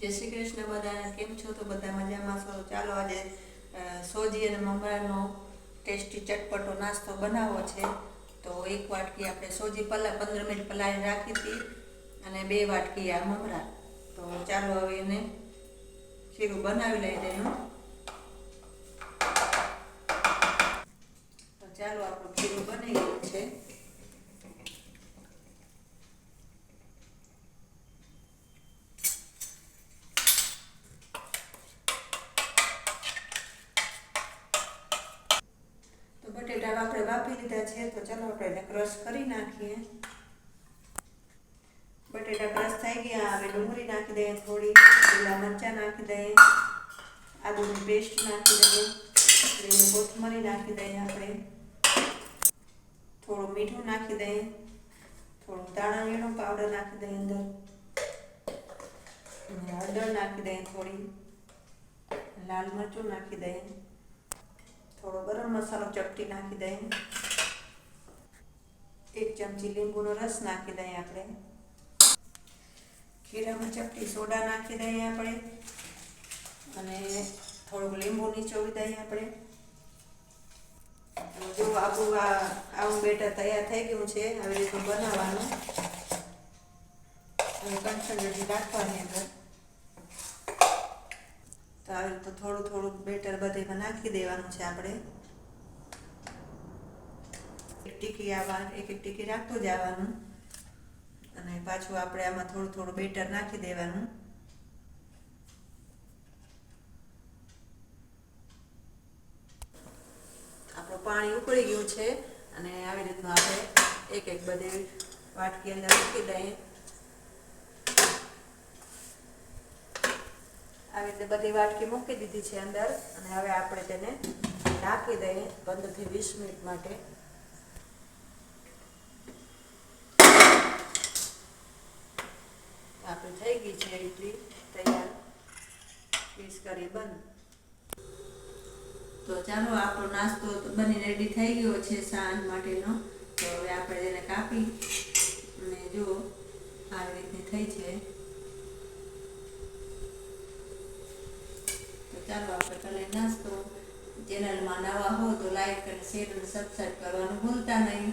જય શ્રી કૃષ્ણ બધાને. કેમ છો? તો બધા મજામાં છો? ચાલો આજે સોજી અને મમરાનો ટેસ્ટી ચટપટો નાસ્તો બનાવવો છે. તો એક વાટકી આપણે સોજી 15 મિનિટ પલાળી રાખી હતી અને 2 વાટકી આ મમરા. તો ચાલો હવે એને શીરું બનાવી લઈએ તેનું. તો ચાલો આપણું શીરું બની ગયું છે. બટેટા આપણે વાપરી લીધા છે. તો ચાલો આપણે એને ક્રશ કરી નાખીએ. બટેટા ક્રશ થઈ ગયા. હવે ડુંગળી નાખી દઈએ, થોડી લીલા મરચાં નાખી દઈએ, આદુની પેસ્ટ નાખી દઈએ, લીલી કોથમરી નાખી દઈએ, આપણે થોડું મીઠું નાખી દઈએ, થોડું ધાણા જીરું પાવડર નાખી દઈએ અંદર, હળદર નાખી દઈએ, થોડી લાલ મરચું નાખી દઈએ, થોડો ગરમ મસાલો ચપટી નાખી દઈએ, 1 ચમચી લીંબુનો રસ નાખી દઈએ, આપણે ખીરામાં ચપટી સોડા નાખી દઈએ આપણે, અને થોડુંક લીંબુ નીચોવી દઈએ આપણે. જો આપણું આવું બેટર તૈયાર થઈ ગયું છે. આવી રીતનું બનાવવાનું. હવે કન્સિસ્ટન્સી રાખવાની અંદર. તો આવી રીતે થોડું થોડું બેટર બધેમાં નાખી દેવાનું છે આપણે. એક ટીકી રાખતું જવાનું, અને પાછું આપણે આમાં થોડું થોડું બેટર નાખી દેવાનું. આપણું પાણી ઉકળી ગયું છે, અને આવી રીતનું આપણે એક બધી વાટકી અંદર મૂકી દઈએ. આવી રીતે બધી વાટકી મૂકી દીધી છે અંદર, અને હવે આપણે તેને ઢાંકી દઈએ 15 થી 20 મિનિટ માટે. આપણી થઈ ગઈ છે ઇડલી તૈયાર, પીસ કરી બંધ. તો ચાલો આપણો નાસ્તો બની રેડી થઈ ગયો છે સાંજ માટેનો. તો હવે આપણે તેને કાપી અને જુઓ આવી રીતની થઈ છે. તો ચાલો આપણે કરીએ નાસ્તો. ચેનલમાં નવા હો તો લાઈક અને શેર અને સબસ્ક્રાઈબ કરવાનું ભૂલતા નહીં.